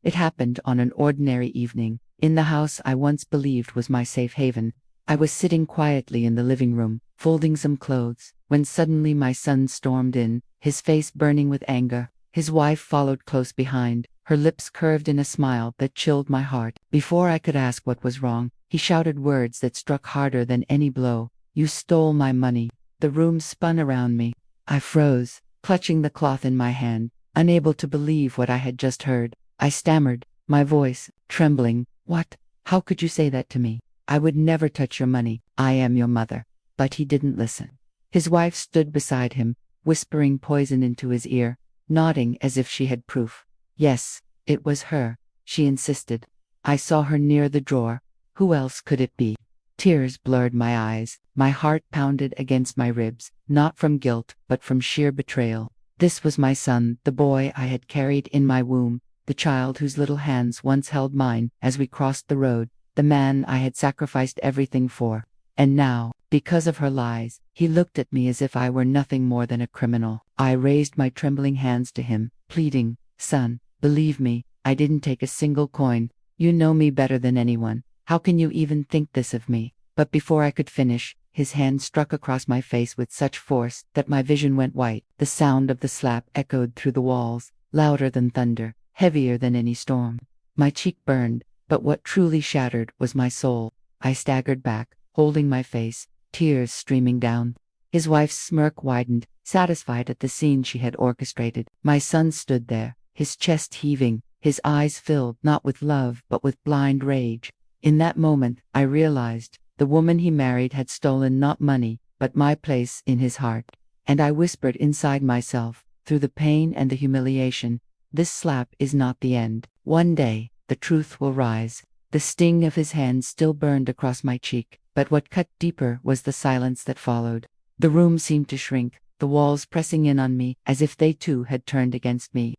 It happened on an ordinary evening, in the house I once believed was my safe haven. I was sitting quietly in the living room, folding some clothes, when suddenly my son stormed in, his face burning with anger. His wife followed close behind, her lips curved in a smile that chilled my heart. Before I could ask what was wrong, he shouted words that struck harder than any blow. "You stole my money." The room spun around me. I froze, clutching the cloth in my hand, unable to believe what I had just heard. I stammered, my voice trembling. "What? How could you say that to me? I would never touch your money. I am your mother." But he didn't listen. His wife stood beside him, whispering poison into his ear, nodding as if she had proof. "Yes, it was her," she insisted. "I saw her near the drawer. Who else could it be?" Tears blurred my eyes. My heart pounded against my ribs, not from guilt, but from sheer betrayal. This was my son, the boy I had carried in my womb, the child whose little hands once held mine as we crossed the road, the man I had sacrificed everything for. And now, because of her lies, he looked at me as if I were nothing more than a criminal. I raised my trembling hands to him, pleading, "Son, believe me, I didn't take a single coin. You know me better than anyone. How can you even think this of me?" But before I could finish, his hand struck across my face with such force that my vision went white. The sound of the slap echoed through the walls, louder than thunder, heavier than any storm. My cheek burned, but what truly shattered was my soul. I staggered back, holding my face, tears streaming down. His wife's smirk widened, satisfied at the scene she had orchestrated. My son stood there, his chest heaving, his eyes filled not with love but with blind rage. In that moment, I realized the woman he married had stolen not money, but my place in his heart. And I whispered inside myself, through the pain and the humiliation, "This slap is not the end. One day, the truth will rise." The sting of his hand still burned across my cheek, but what cut deeper was the silence that followed. The room seemed to shrink, the walls pressing in on me as if they too had turned against me.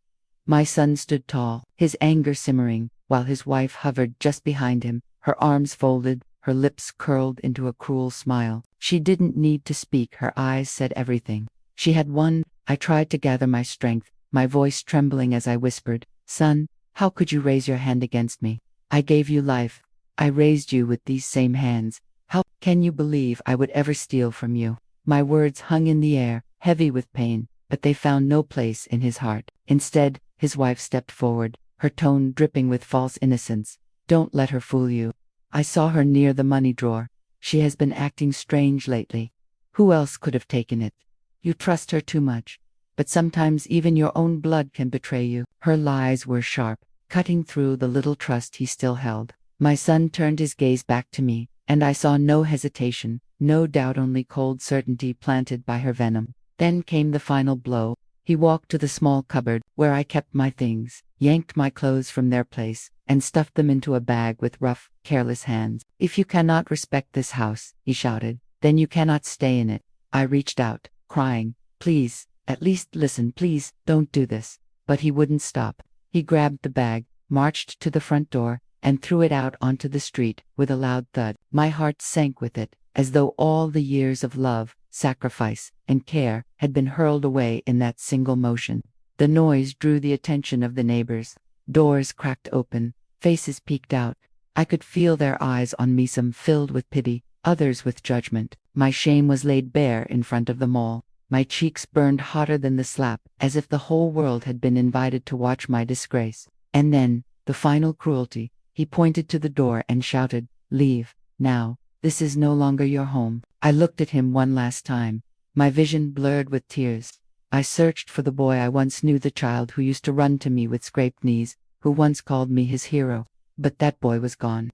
My son stood tall, his anger simmering, while his wife hovered just behind him, her arms folded, her lips curled into a cruel smile. She didn't need to speak, her eyes said everything. She had won. I tried to gather my strength, my voice trembling as I whispered, "Son, how could you raise your hand against me? I gave you life. I raised you with these same hands. How can you believe I would ever steal from you?" My words hung in the air, heavy with pain, but they found no place in his heart. Instead, his wife stepped forward, her tone dripping with false innocence. "Don't let her fool you. I saw her near the money drawer. She has been acting strange lately. Who else could have taken it? You trust her too much. But sometimes even your own blood can betray you." Her lies were sharp, cutting through the little trust he still held. My son turned his gaze back to me, and I saw no hesitation, no doubt, only cold certainty planted by her venom. Then came the final blow. He walked to the small cupboard where I kept my things, yanked my clothes from their place, and stuffed them into a bag with rough, careless hands. "If you cannot respect this house," he shouted, "then you cannot stay in it." I reached out, crying, "Please, at least listen, please, don't do this." But he wouldn't stop. He grabbed the bag, marched to the front door, and threw it out onto the street with a loud thud. My heart sank with it, as though all the years of love, sacrifice, and care had been hurled away in that single motion. The noise drew the attention of the neighbors. Doors cracked open, faces peeked out. I could feel their eyes on me, some filled with pity, others with judgment. My shame was laid bare in front of them all. My cheeks burned hotter than the slap, as if the whole world had been invited to watch my disgrace. And then, the final cruelty. He pointed to the door and shouted, "Leave, now. This is no longer your home." I looked at him one last time, my vision blurred with tears. I searched for the boy I once knew, the child who used to run to me with scraped knees, who once called me his hero. But that boy was gone.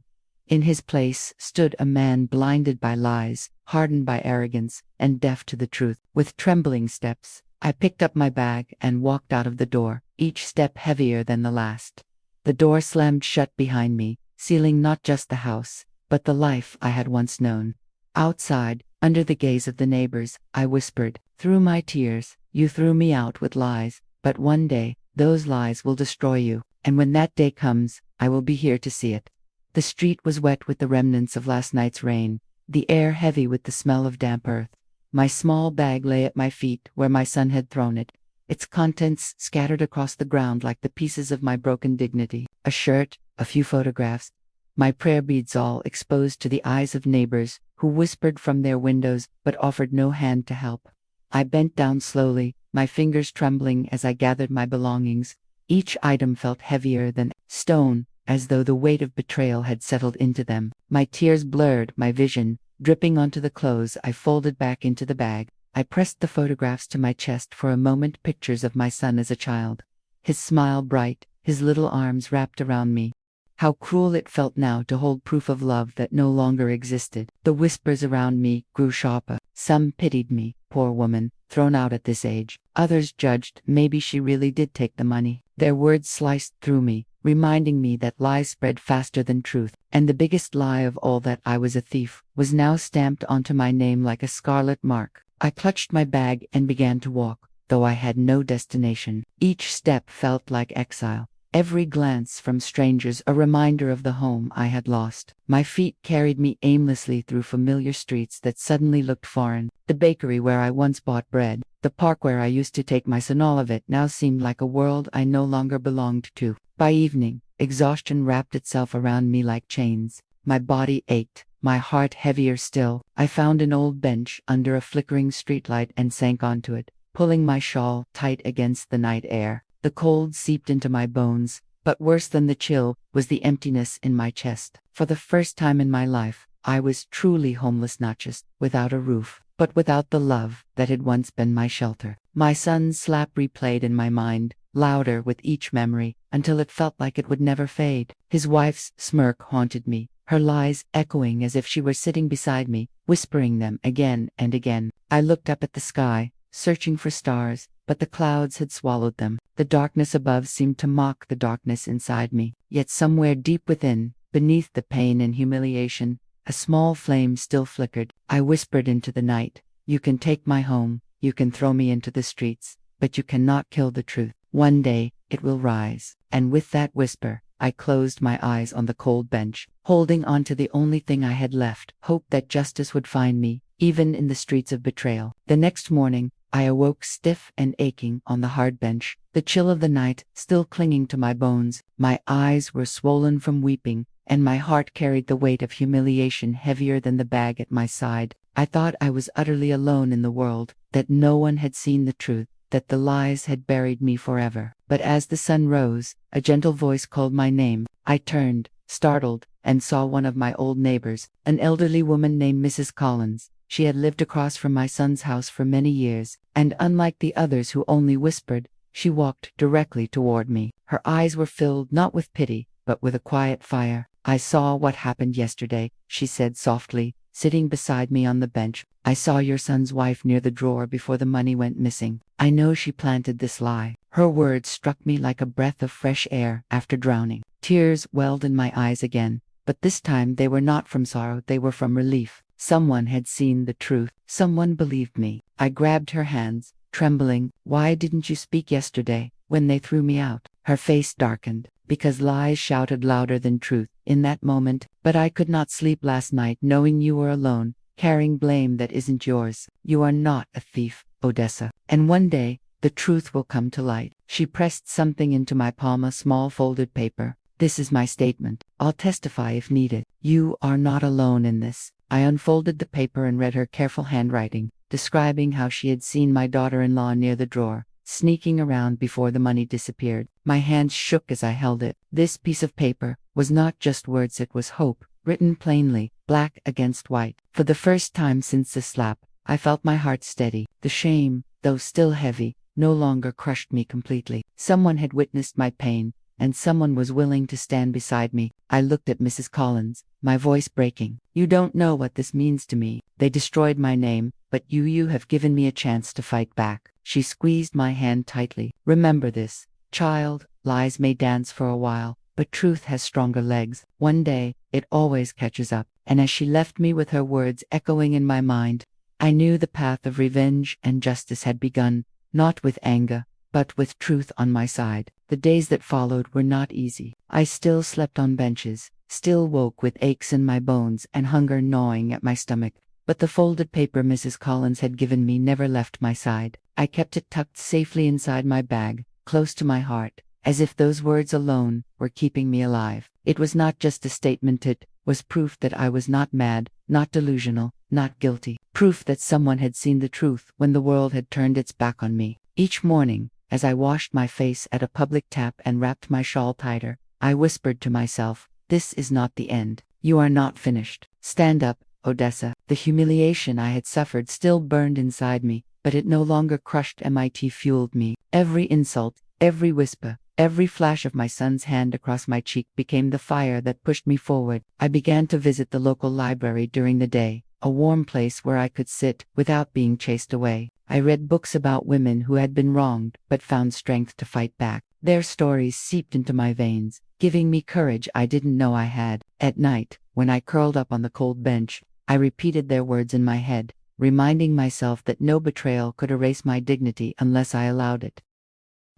In his place stood a man blinded by lies, hardened by arrogance, and deaf to the truth. With trembling steps, I picked up my bag and walked out of the door, each step heavier than the last. The door slammed shut behind me, sealing not just the house, but the life I had once known. Outside, under the gaze of the neighbors, I whispered, through my tears, "You threw me out with lies, but one day, those lies will destroy you, and when that day comes, I will be here to see it." The street was wet with the remnants of last night's rain, the air heavy with the smell of damp earth. My small bag lay at my feet where my son had thrown it, its contents scattered across the ground like the pieces of my broken dignity. A shirt, a few photographs, my prayer beads all exposed to the eyes of neighbors who whispered from their windows but offered no hand to help. I bent down slowly, my fingers trembling as I gathered my belongings. Each item felt heavier than stone, as though the weight of betrayal had settled into them. My tears blurred my vision, dripping onto the clothes I folded back into the bag. I pressed the photographs to my chest for a moment, pictures of my son as a child. His smile bright, his little arms wrapped around me. How cruel it felt now to hold proof of love that no longer existed. The whispers around me grew sharper. Some pitied me, poor woman, thrown out at this age. Others judged, maybe she really did take the money. Their words sliced through me, reminding me that lies spread faster than truth, and the biggest lie of all, that I was a thief, was now stamped onto my name like a scarlet mark. I clutched my bag and began to walk, though I had no destination. Each step felt like exile. Every glance from strangers a reminder of the home I had lost. My feet carried me aimlessly through familiar streets that suddenly looked foreign. The bakery where I once bought bread, the park where I used to take my son Olivet, now seemed like a world I no longer belonged to. By evening, exhaustion wrapped itself around me like chains. My body ached, my heart heavier still. I found an old bench under a flickering streetlight and sank onto it, pulling my shawl tight against the night air. The cold seeped into my bones, but worse than the chill was the emptiness in my chest. For the first time in my life, I was truly homeless, not just without a roof, but without the love that had once been my shelter. My son's slap replayed in my mind, louder with each memory, until it felt like it would never fade. His wife's smirk haunted me, her lies echoing as if she were sitting beside me, whispering them again and again. I looked up at the sky, searching for stars, but the clouds had swallowed them. The darkness above seemed to mock the darkness inside me. Yet somewhere deep within, beneath the pain and humiliation, a small flame still flickered. I whispered into the night, "You can take my home, you can throw me into the streets, but you cannot kill the truth. One day, it will rise." And with that whisper, I closed my eyes on the cold bench, holding on to the only thing I had left, hope that justice would find me, even in the streets of betrayal. The next morning, I awoke stiff and aching on the hard bench, the chill of the night still clinging to my bones. My eyes were swollen from weeping, and my heart carried the weight of humiliation heavier than the bag at my side. I thought I was utterly alone in the world, that no one had seen the truth, that the lies had buried me forever. But as the sun rose, a gentle voice called my name. I turned, startled, and saw one of my old neighbors, an elderly woman named Mrs. Collins. She had lived across from my son's house for many years, and unlike the others who only whispered, she walked directly toward me. Her eyes were filled not with pity, but with a quiet fire. "I saw what happened yesterday," she said softly, sitting beside me on the bench. "I saw your son's wife near the drawer before the money went missing. I know she planted this lie." Her words struck me like a breath of fresh air after drowning. Tears welled in my eyes again, but this time they were not from sorrow, they were from relief. Someone had seen the truth. Someone believed me. I grabbed her hands, trembling. "Why didn't you speak yesterday, when they threw me out?" Her face darkened, because lies shouted louder than truth in that moment. "But I could not sleep last night knowing you were alone, carrying blame that isn't yours. You are not a thief, Odessa. And one day, the truth will come to light." She pressed something into my palm, a small folded paper. "This is my statement. I'll testify if needed. You are not alone in this." I unfolded the paper and read her careful handwriting, describing how she had seen my daughter-in-law near the drawer, sneaking around before the money disappeared. My hands shook as I held it. This piece of paper was not just words, it was hope, written plainly, black against white. For the first time since the slap, I felt my heart steady. The shame, though still heavy, no longer crushed me completely. Someone had witnessed my pain, and someone was willing to stand beside me. I looked at Mrs. Collins, my voice breaking. "You don't know what this means to me. They destroyed my name, but you have given me a chance to fight back." She squeezed my hand tightly. "Remember this, child, lies may dance for a while, but truth has stronger legs. One day, it always catches up." And as she left me with her words echoing in my mind, I knew the path of revenge and justice had begun, not with anger, but with truth on my side. The days that followed were not easy. I still slept on benches, still woke with aches in my bones and hunger gnawing at my stomach. but the folded paper Mrs. Collins had given me never left my side. I kept it tucked safely inside my bag, close to my heart, as if those words alone were keeping me alive. It was not just a statement, it was proof that I was not mad, not delusional, not guilty. Proof that someone had seen the truth when the world had turned its back on me. Each morning, as I washed my face at a public tap and wrapped my shawl tighter, I whispered to myself, "This is not the end. You are not finished. Stand up, Odessa." The humiliation I had suffered still burned inside me, but it no longer crushed MIT fueled me. Every insult, every whisper, every flash of my son's hand across my cheek became the fire that pushed me forward. I began to visit the local library during the day, a warm place where I could sit without being chased away. I read books about women who had been wronged but found strength to fight back. Their stories seeped into my veins, giving me courage I didn't know I had. At night, when I curled up on the cold bench, I repeated their words in my head, reminding myself that no betrayal could erase my dignity unless I allowed it.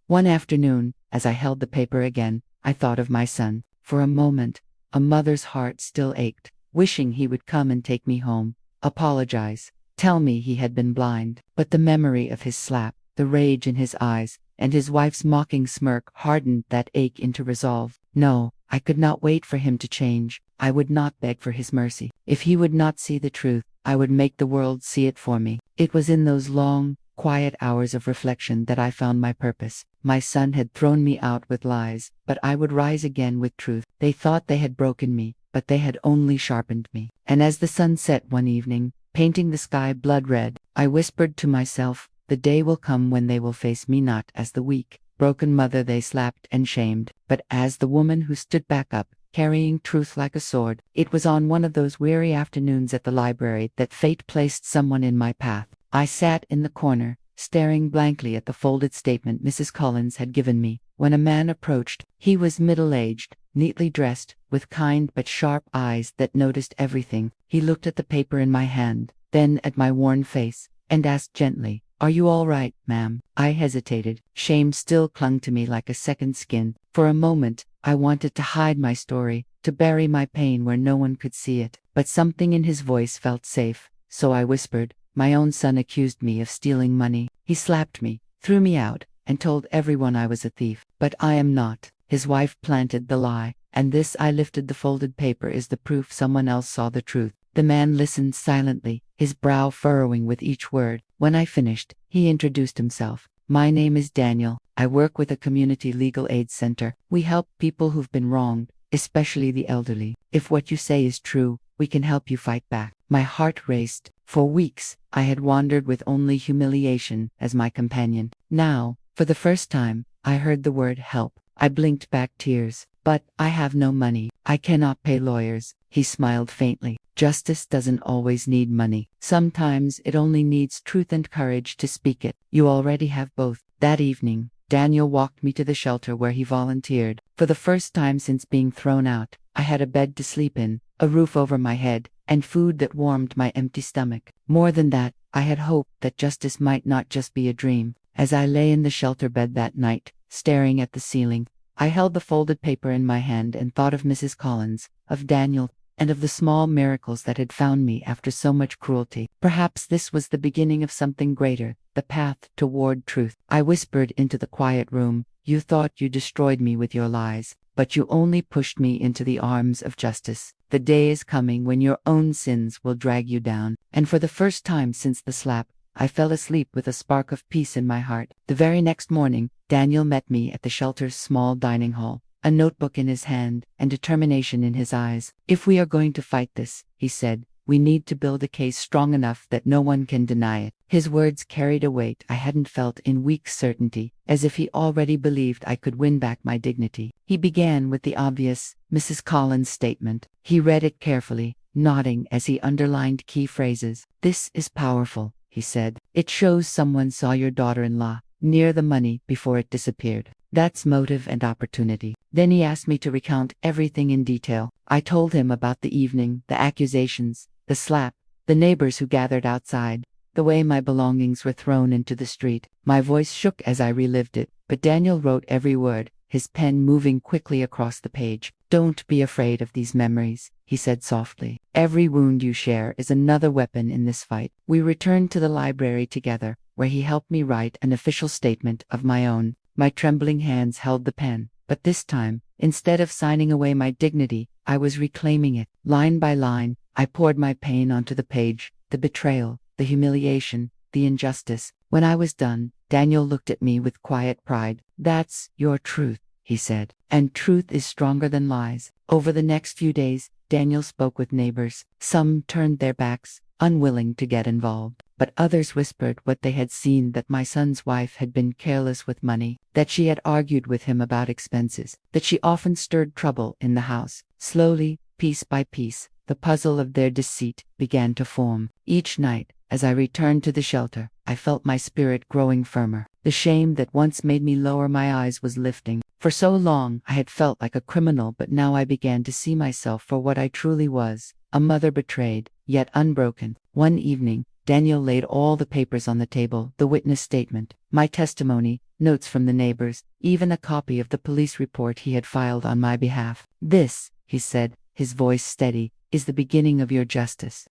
One afternoon, as I held the paper again, I thought of my son. For a moment, a mother's heart still ached, wishing he would come and take me home, apologize, tell me he had been blind. But the memory of his slap, the rage in his eyes, and his wife's mocking smirk hardened that ache into resolve. No, I could not wait for him to change. I would not beg for his mercy. If he would not see the truth, I would make the world see it for me. It was in those long, quiet hours of reflection that I found my purpose. My son had thrown me out with lies, but I would rise again with truth. They thought they had broken me, but they had only sharpened me. And as the sun set one evening, painting the sky blood red, I whispered to myself, "The day will come when they will face me not as the weak, broken mother they slapped and shamed, but as the woman who stood back up, carrying truth like a sword." It was on one of those weary afternoons at the library that fate placed someone in my path. I sat in the corner, staring blankly at the folded statement Mrs. Collins had given me, when a man approached. He was middle-aged, neatly dressed, with kind but sharp eyes that noticed everything. He looked at the paper in my hand, then at my worn face, and asked gently, "Are you all right, ma'am?" I hesitated. Shame still clung to me like a second skin. For a moment, I wanted to hide my story, to bury my pain where no one could see it. But something in his voice felt safe, so I whispered, "My own son accused me of stealing money. He slapped me, threw me out, and told everyone I was a thief. But I am not. His wife planted the lie, and this," I lifted the folded paper, "is the proof someone else saw the truth." The man listened silently, his brow furrowing with each word. When I finished, he introduced himself. "My name is Daniel. I work with a community legal aid center. We help people who've been wronged, especially the elderly. If what you say is true, we can help you fight back." My heart raced. For weeks, I had wandered with only humiliation as my companion. Now, for the first time, I heard the word help. I blinked back tears. "But I have no money. I cannot pay lawyers." He smiled faintly. "Justice doesn't always need money. Sometimes it only needs truth and courage to speak it. You already have both." That evening, Daniel walked me to the shelter where he volunteered. For the first time since being thrown out, I had a bed to sleep in, a roof over my head, and food that warmed my empty stomach. More than that, I had hoped that justice might not just be a dream. As I lay in the shelter bed that night, staring at the ceiling, I held the folded paper in my hand and thought of Mrs. Collins, of Daniel, and of the small miracles that had found me after so much cruelty. Perhaps this was the beginning of something greater, the path toward truth. I whispered into the quiet room, "You thought you destroyed me with your lies, but you only pushed me into the arms of justice. The day is coming when your own sins will drag you down." And for the first time since the slap, I fell asleep with a spark of peace in my heart. The very next morning, Daniel met me at the shelter's small dining hall, a notebook in his hand and determination in his eyes. "If we are going to fight this," he said, "we need to build a case strong enough that no one can deny it." His words carried a weight I hadn't felt in weeks, certainty, as if he already believed I could win back my dignity. He began with the obvious, Mrs. Collins' statement. He read it carefully, nodding as he underlined key phrases. "This is powerful," he said. "It shows someone saw your daughter-in-law near the money before it disappeared. That's motive and opportunity." Then he asked me to recount everything in detail. I told him about the evening, the accusations, the slap, the neighbors who gathered outside, the way my belongings were thrown into the street. My voice shook as I relived it, but Daniel wrote every word, his pen moving quickly across the page. "Don't be afraid of these memories," he said softly. Every wound you share is another weapon in this fight. We returned to the library together, where he helped me write an official statement of my own. My trembling hands held the pen, but this time, instead of signing away my dignity, I was reclaiming it. Line by line, I poured my pain onto the page, the betrayal, the humiliation, the injustice. When I was done, Daniel looked at me with quiet pride. "That's your truth," he said, "and truth is stronger than lies." Over the next few days, Daniel spoke with neighbors. Some turned their backs, unwilling to get involved, but others whispered what they had seen, that my son's wife had been careless with money, that she had argued with him about expenses, that she often stirred trouble in the house. Slowly, piece by piece, the puzzle of their deceit began to form. Each night, as I returned to the shelter, I felt my spirit growing firmer. The shame that once made me lower my eyes was lifting. For so long, I had felt like a criminal, but now I began to see myself for what I truly was, a mother betrayed, yet unbroken. One evening, Daniel laid all the papers on the table: the witness statement, my testimony, notes from the neighbors, even a copy of the police report he had filed on my behalf. "This," he said, his voice steady, "is the beginning of your justice.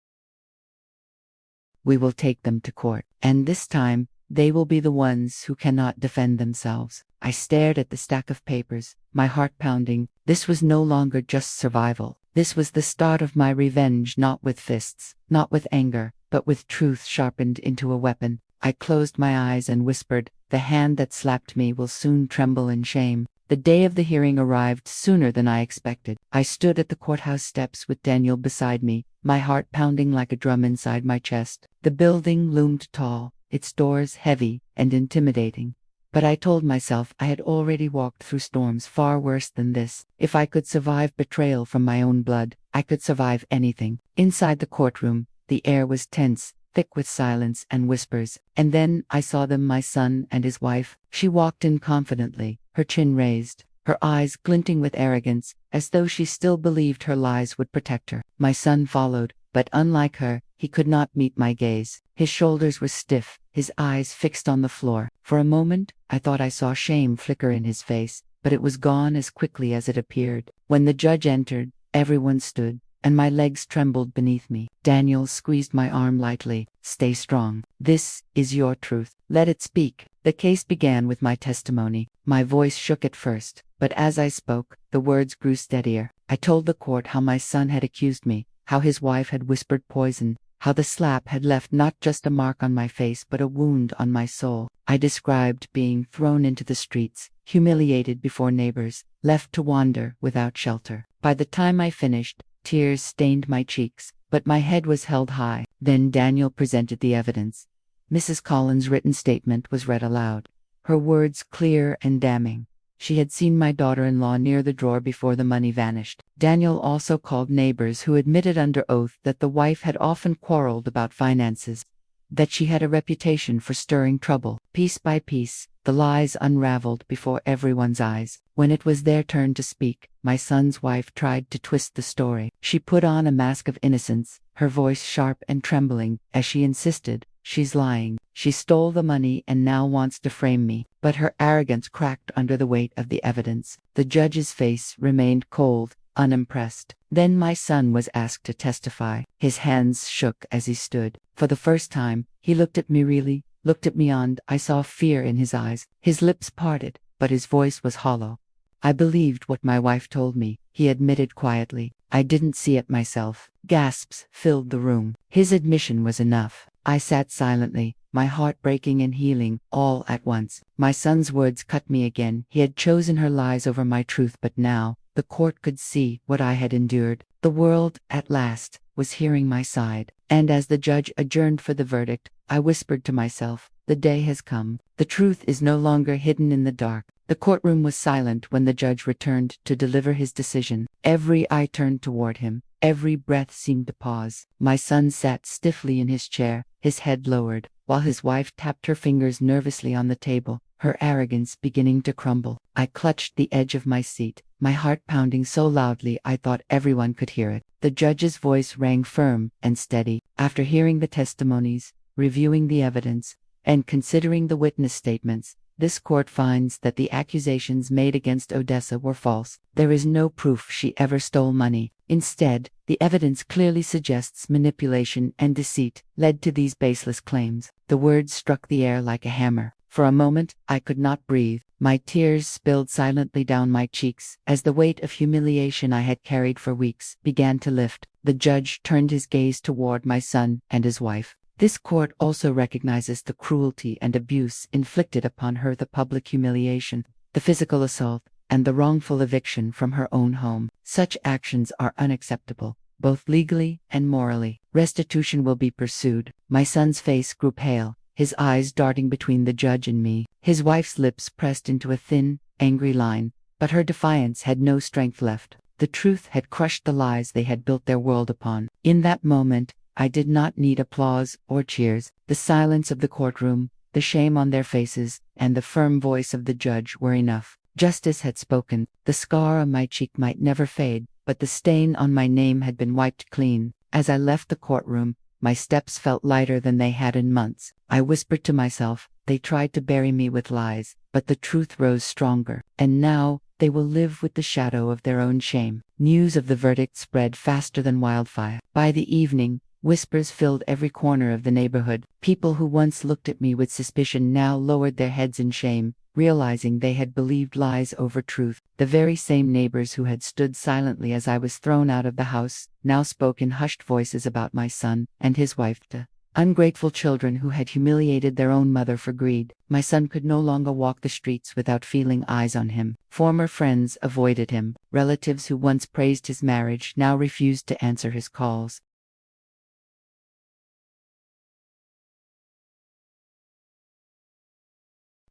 We will take them to court, and this time, they will be the ones who cannot defend themselves." I stared at the stack of papers, my heart pounding. This was no longer just survival. This was the start of my revenge, not with fists, not with anger, but with truth sharpened into a weapon. I closed my eyes and whispered, "The hand that slapped me will soon tremble in shame." The day of the hearing arrived sooner than I expected. I stood at the courthouse steps with Daniel beside me, my heart pounding like a drum inside my chest. The building loomed tall, its doors heavy and intimidating. But I told myself I had already walked through storms far worse than this. If I could survive betrayal from my own blood, I could survive anything. Inside the courtroom, the air was tense, thick with silence and whispers. And then I saw them, my son and his wife. She walked in confidently, her chin raised, her eyes glinting with arrogance, as though she still believed her lies would protect her. My son followed, but unlike her, he could not meet my gaze. His shoulders were stiff, his eyes fixed on the floor. For a moment, I thought I saw shame flicker in his face, but it was gone as quickly as it appeared. When the judge entered, everyone stood, and my legs trembled beneath me. Daniel squeezed my arm lightly. "Stay strong. This is your truth. Let it speak." The case began with my testimony. My voice shook at first, but as I spoke, the words grew steadier. I told the court how my son had accused me, how his wife had whispered poison, how the slap had left not just a mark on my face but a wound on my soul. I described being thrown into the streets, humiliated before neighbors, left to wander without shelter. By the time I finished, tears stained my cheeks, but my head was held high. Then Daniel presented the evidence. Mrs. Collins' written statement was read aloud, her words clear and damning. She had seen my daughter-in-law near the drawer before the money vanished. Daniel also called neighbors who admitted under oath that the wife had often quarreled about finances, that she had a reputation for stirring trouble. Piece by piece, the lies unraveled before everyone's eyes. When it was their turn to speak, my son's wife tried to twist the story. She put on a mask of innocence, her voice sharp and trembling, as she insisted, "She's lying. She stole the money and now wants to frame me." But her arrogance cracked under the weight of the evidence. The judge's face remained cold, unimpressed. Then my son was asked to testify. His hands shook as he stood. For the first time, he looked at me really, looked at me, and I saw fear in his eyes. His lips parted, but his voice was hollow. "I believed what my wife told me," he admitted quietly. "I didn't see it myself." Gasps filled the room. His admission was enough. I sat silently, my heart breaking and healing, all at once. My son's words cut me again. He had chosen her lies over my truth, but now, the court could see what I had endured. The world, at last, was hearing my side. And as the judge adjourned for the verdict, I whispered to myself, "The day has come. The truth is no longer hidden in the dark." The courtroom was silent when the judge returned to deliver his decision. Every eye turned toward him. Every breath seemed to pause. My son sat stiffly in his chair, his head lowered, while his wife tapped her fingers nervously on the table, her arrogance beginning to crumble. I clutched the edge of my seat, my heart pounding so loudly I thought everyone could hear it. The judge's voice rang firm and steady. "After hearing the testimonies, reviewing the evidence, and considering the witness statements, this court finds that the accusations made against Odessa were false. There is no proof she ever stole money. Instead, the evidence clearly suggests manipulation and deceit led to these baseless claims. The words struck the air like a hammer. For a moment, I could not breathe. My tears spilled silently down my cheeks as the weight of humiliation I had carried for weeks began to lift. The judge turned his gaze toward my son and his wife. This court also recognizes the cruelty and abuse inflicted upon her, the public humiliation, the physical assault, and the wrongful eviction from her own home. Such actions are unacceptable, both legally and morally. Restitution will be pursued. My son's face grew pale, his eyes darting between the judge and me. His wife's lips pressed into a thin, angry line, but her defiance had no strength left. The truth had crushed the lies they had built their world upon. In that moment, I did not need applause or cheers. The silence of the courtroom, the shame on their faces, and the firm voice of the judge were enough. Justice had spoken. The scar on my cheek might never fade, but the stain on my name had been wiped clean. As I left the courtroom, my steps felt lighter than they had in months. I whispered to myself, they tried to bury me with lies, but the truth rose stronger. And now, they will live with the shadow of their own shame. News of the verdict spread faster than wildfire. By the evening, whispers filled every corner of the neighborhood. People who once looked at me with suspicion now lowered their heads in shame, realizing they had believed lies over truth. The very same neighbors who had stood silently as I was thrown out of the house now spoke in hushed voices about my son and his wife. The ungrateful children who had humiliated their own mother for greed. My son could no longer walk the streets without feeling eyes on him. Former friends avoided him. Relatives who once praised his marriage now refused to answer his calls.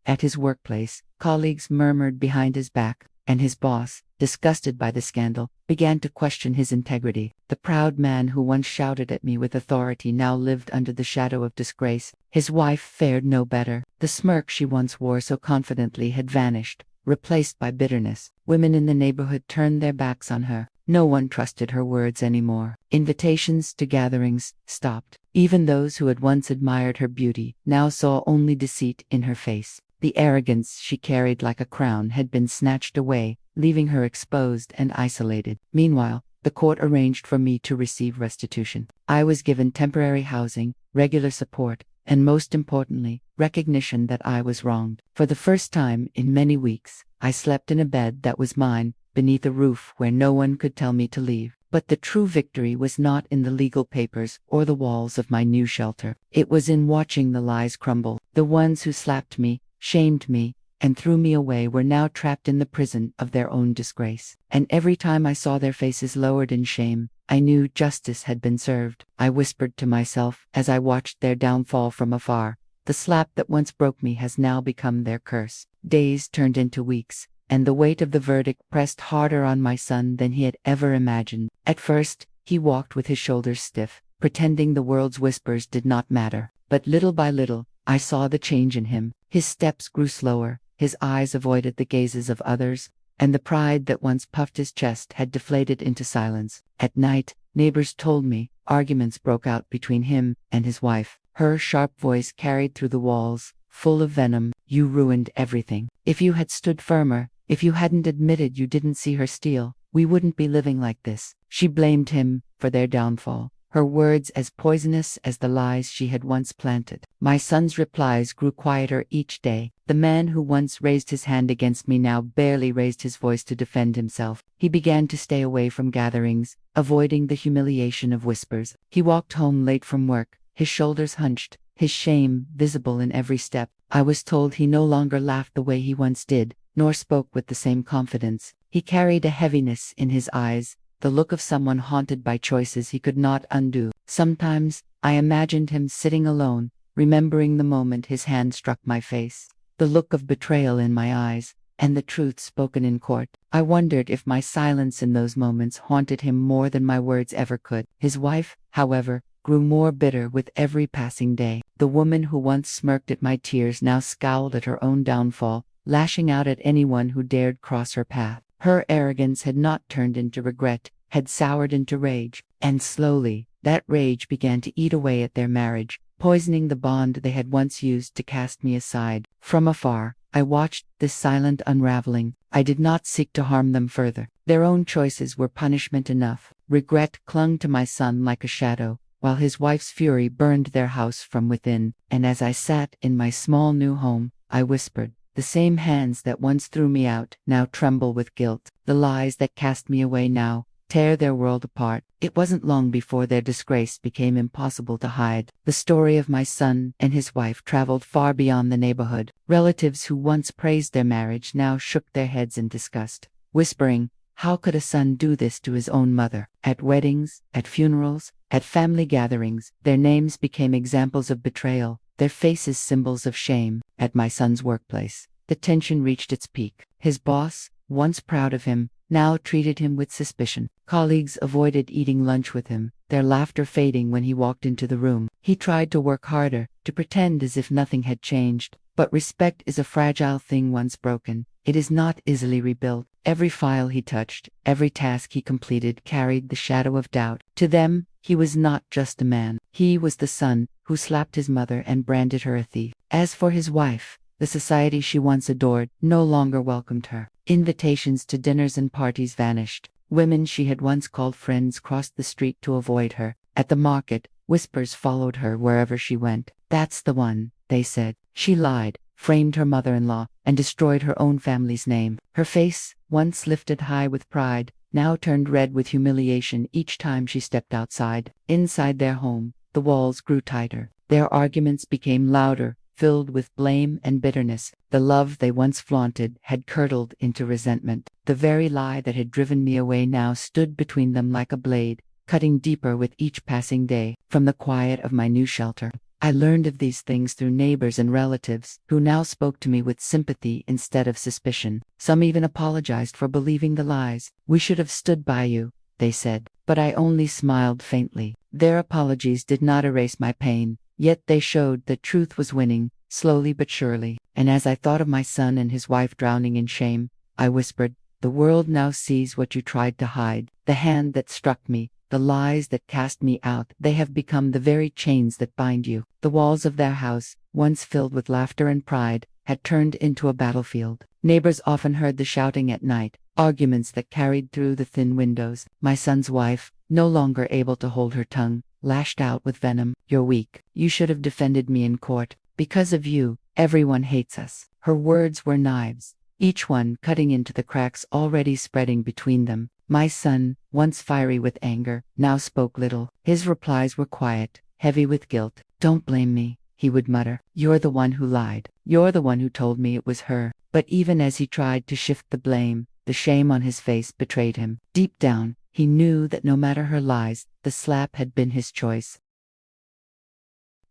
At his workplace, colleagues murmured behind his back, and his boss, disgusted by the scandal, began to question his integrity. The proud man who once shouted at me with authority now lived under the shadow of disgrace. His wife fared no better. The smirk she once wore so confidently had vanished, replaced by bitterness. Women in the neighborhood turned their backs on her. No one trusted her words anymore. Invitations to gatherings stopped. Even those who had once admired her beauty now saw only deceit in her face. The arrogance she carried like a crown had been snatched away, leaving her exposed and isolated. Meanwhile, the court arranged for me to receive restitution. I was given temporary housing, regular support, and most importantly, recognition that I was wronged. For the first time in many weeks, I slept in a bed that was mine, beneath a roof where no one could tell me to leave. But the true victory was not in the legal papers or the walls of my new shelter. It was in watching the lies crumble. The ones who slapped me, shamed me, and threw me away were now trapped in the prison of their own disgrace. And every time I saw their faces lowered in shame, I knew justice had been served. I whispered to myself as I watched their downfall from afar, the slap that once broke me has now become their curse. Days turned into weeks, and the weight of the verdict pressed harder on my son than he had ever imagined. At first, he walked with his shoulders stiff, pretending the world's whispers did not matter. But little by little, I saw the change in him. His steps grew slower, his eyes avoided the gazes of others, and the pride that once puffed his chest had deflated into silence. At night, neighbors told me, arguments broke out between him and his wife. Her sharp voice carried through the walls, full of venom. You ruined everything. If you had stood firmer, if you hadn't admitted you didn't see her steal, we wouldn't be living like this. She blamed him for their downfall, her words as poisonous as the lies she had once planted. My son's replies grew quieter each day. The man who once raised his hand against me now barely raised his voice to defend himself. He began to stay away from gatherings, avoiding the humiliation of whispers. He walked home late from work, his shoulders hunched, his shame visible in every step. I was told he no longer laughed the way he once did, nor spoke with the same confidence. He carried a heaviness in his eyes, the look of someone haunted by choices he could not undo. Sometimes, I imagined him sitting alone, remembering the moment his hand struck my face, the look of betrayal in my eyes, and the truth spoken in court. I wondered if my silence in those moments haunted him more than my words ever could. His wife, however, grew more bitter with every passing day. The woman who once smirked at my tears now scowled at her own downfall, lashing out at anyone who dared cross her path. Her arrogance had not turned into regret, had soured into rage, and slowly, that rage began to eat away at their marriage, poisoning the bond they had once used to cast me aside. From afar, I watched this silent unraveling. I did not seek to harm them further. Their own choices were punishment enough. Regret clung to my son like a shadow, while his wife's fury burned their house from within. And as I sat in my small new home, I whispered, the same hands that once threw me out now tremble with guilt. The lies that cast me away now tear their world apart. It wasn't long before their disgrace became impossible to hide. The story of my son and his wife traveled far beyond the neighborhood. Relatives who once praised their marriage now shook their heads in disgust, whispering, how could a son do this to his own mother? At weddings, at funerals, at family gatherings, their names became examples of betrayal, their faces symbols of shame. At my son's workplace, the tension reached its peak. His boss, once proud of him, now treated him with suspicion. Colleagues avoided eating lunch with him, their laughter fading when he walked into the room. He tried to work harder, to pretend as if nothing had changed. But respect is a fragile thing once broken. It is not easily rebuilt. Every file he touched, every task he completed carried the shadow of doubt. To them, he was not just a man. He was the son who slapped his mother and branded her a thief. As for his wife, the society she once adored no longer welcomed her. Invitations to dinners and parties vanished. Women she had once called friends crossed the street to avoid her. At the market, whispers followed her wherever she went. That's the one, they said. She lied, framed her mother-in-law, and destroyed her own family's name. Her face, once lifted high with pride, now turned red with humiliation each time she stepped outside. Inside their home, the walls grew tighter. Their arguments became louder, filled with blame and bitterness. The love they once flaunted had curdled into resentment. The very lie that had driven me away now stood between them like a blade, cutting deeper with each passing day. From the quiet of my new shelter, I learned of these things through neighbors and relatives, who now spoke to me with sympathy instead of suspicion. Some even apologized for believing the lies. We should have stood by you, they said, but I only smiled faintly. Their apologies did not erase my pain, yet they showed that truth was winning, slowly but surely. And as I thought of my son and his wife drowning in shame, I whispered, the world now sees what you tried to hide. The hand that struck me, the lies that cast me out, they have become the very chains that bind you. The walls of their house, once filled with laughter and pride, had turned into a battlefield. Neighbors often heard the shouting at night, arguments that carried through the thin windows. My son's wife, no longer able to hold her tongue, lashed out with venom. You're weak. You should have defended me in court. Because of you, everyone hates us. Her words were knives, each one cutting into the cracks already spreading between them. My son, once fiery with anger, now spoke little. His replies were quiet, heavy with guilt. Don't blame me, he would mutter. You're the one who lied. You're the one who told me it was her. But even as he tried to shift the blame, the shame on his face betrayed him. Deep down, he knew that no matter her lies, the slap had been his choice.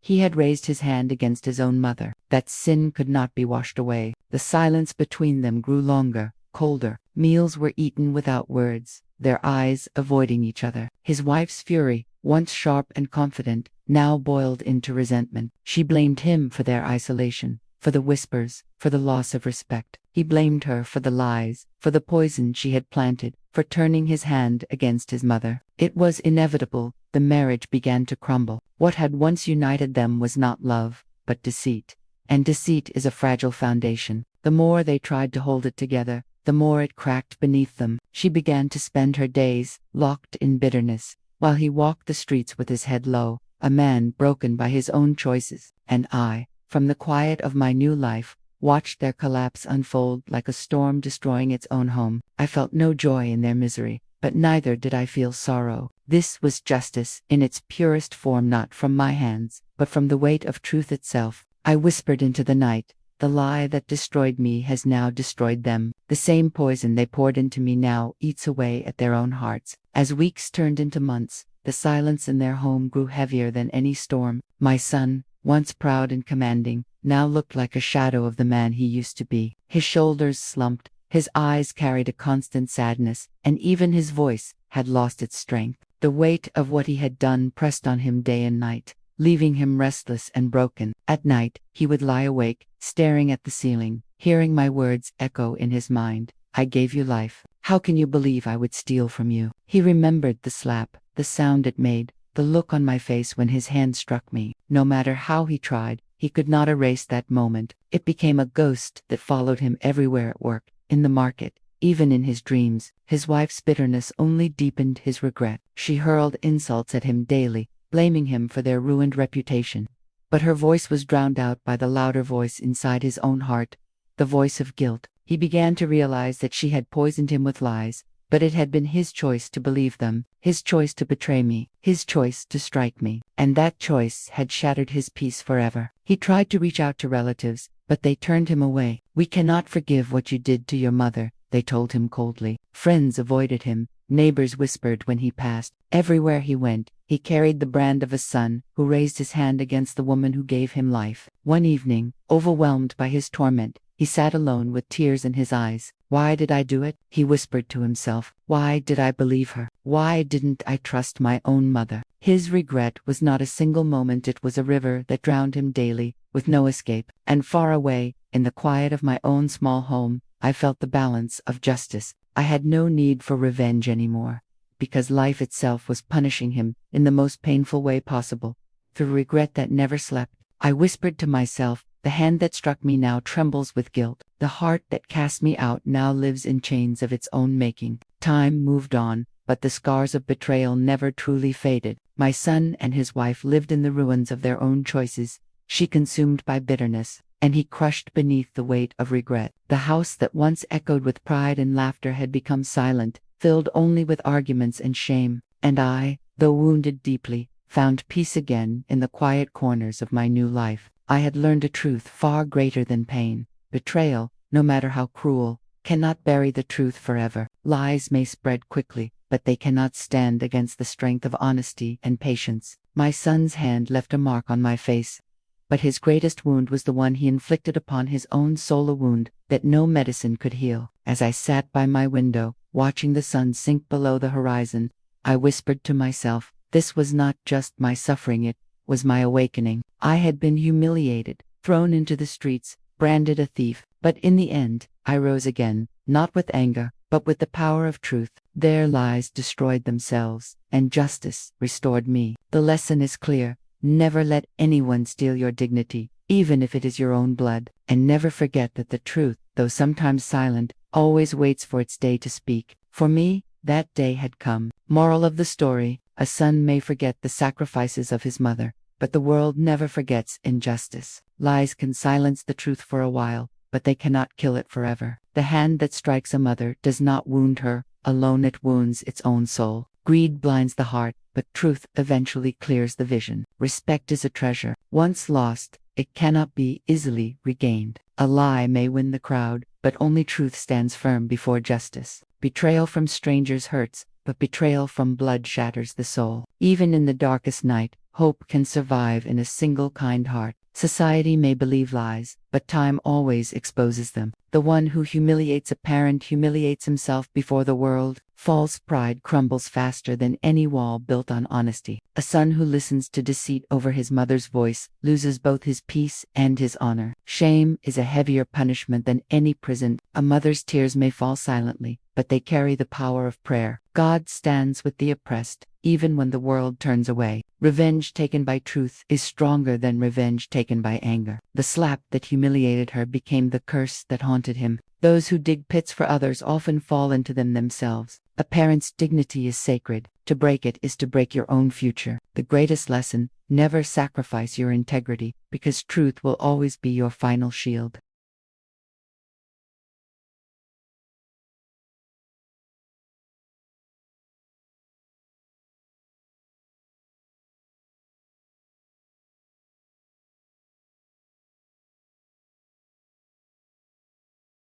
He had raised his hand against his own mother. That sin could not be washed away. The silence between them grew longer, colder. Meals were eaten without words, their eyes avoiding each other. His wife's fury, once sharp and confident, now boiled into resentment. She blamed him for their isolation, for the whispers, for the loss of respect. He blamed her for the lies, for the poison she had planted, for turning his hand against his mother. It was inevitable. The marriage began to crumble. What had once united them was not love, but deceit. And deceit is a fragile foundation. The more they tried to hold it together, the more it cracked beneath them. She began to spend her days locked in bitterness, while he walked the streets with his head low, a man broken by his own choices. And I, from the quiet of my new life, watched their collapse unfold like a storm destroying its own home. I felt no joy in their misery, but neither did I feel sorrow. This was justice in its purest form, not from my hands, but from the weight of truth itself. I whispered into the night, the lie that destroyed me has now destroyed them. The same poison they poured into me now eats away at their own hearts. As weeks turned into months, the silence in their home grew heavier than any storm. My son, once proud and commanding, now looked like a shadow of the man he used to be. His shoulders slumped, his eyes carried a constant sadness, and even his voice had lost its strength. The weight of what he had done pressed on him day and night, leaving him restless and broken. At night, he would lie awake, staring at the ceiling, hearing my words echo in his mind. I gave you life. How can you believe I would steal from you? He remembered the slap, the sound it made, the look on my face when his hand struck me. No matter how he tried, he could not erase that moment. It became a ghost that followed him everywhere at work, in the market, Even in his dreams, his wife's bitterness only deepened his regret. She hurled insults at him daily, blaming him for their ruined reputation. But her voice was drowned out by the louder voice inside his own heart, the voice of guilt. He began to realize that she had poisoned him with lies, but it had been his choice to believe them, his choice to betray me, his choice to strike me, and that choice had shattered his peace forever. He tried to reach out to relatives, but they turned him away. "We cannot forgive what you did to your mother," they told him coldly. Friends avoided him, neighbors whispered when he passed. Everywhere he went, he carried the brand of a son who raised his hand against the woman who gave him life. One evening, overwhelmed by his torment, he sat alone with tears in his eyes. "Why did I do it?" he whispered to himself. "Why did I believe her? Why didn't I trust my own mother?" His regret was not a single moment, it was a river that drowned him daily, with no escape. And far away, in the quiet of my own small home, I felt the balance of justice. I had no need for revenge anymore, because life itself was punishing him in the most painful way possible. Through regret that never slept, I whispered to myself, "The hand that struck me now trembles with guilt. The heart that cast me out now lives in chains of its own making." Time moved on, but the scars of betrayal never truly faded. My son and his wife lived in the ruins of their own choices, she consumed by bitterness, and he crushed beneath the weight of regret. The house that once echoed with pride and laughter had become silent, filled only with arguments and shame. And I, though wounded deeply, found peace again in the quiet corners of my new life. I had learned a truth far greater than pain. Betrayal, no matter how cruel, cannot bury the truth forever. Lies may spread quickly, but they cannot stand against the strength of honesty and patience. My son's hand left a mark on my face, but his greatest wound was the one he inflicted upon his own soul, a wound that no medicine could heal. As I sat by my window, watching the sun sink below the horizon, I whispered to myself, this was not just my suffering, it was my awakening. I had been humiliated, thrown into the streets, branded a thief, but in the end, I rose again, not with anger, but with the power of truth. Their lies destroyed themselves, and justice restored me. The lesson is clear. Never let anyone steal your dignity, even if it is your own blood, and never forget that the truth, though sometimes silent, always waits for its day to speak. For me, that day had come. Moral of the story: a son may forget the sacrifices of his mother, but the world never forgets injustice. Lies can silence the truth for a while, but they cannot kill it forever. The hand that strikes a mother does not wound her, alone it wounds its own soul. Greed blinds the heart, but truth eventually clears the vision. Respect is a treasure. Once lost, it cannot be easily regained. A lie may win the crowd, but only truth stands firm before justice. Betrayal from strangers hurts, but betrayal from blood shatters the soul. Even in the darkest night, hope can survive in a single kind heart. Society may believe lies, but time always exposes them. The one who humiliates a parent humiliates himself before the world. False pride crumbles faster than any wall built on honesty. A son who listens to deceit over his mother's voice loses both his peace and his honor. Shame is a heavier punishment than any prison. A mother's tears may fall silently, but they carry the power of prayer. God stands with the oppressed, even when the world turns away. Revenge taken by truth is stronger than revenge taken by anger. The slap that humiliated her became the curse that haunted him. Those who dig pits for others often fall into them themselves. A parent's dignity is sacred. To break it is to break your own future. The greatest lesson: never sacrifice your integrity, because truth will always be your final shield.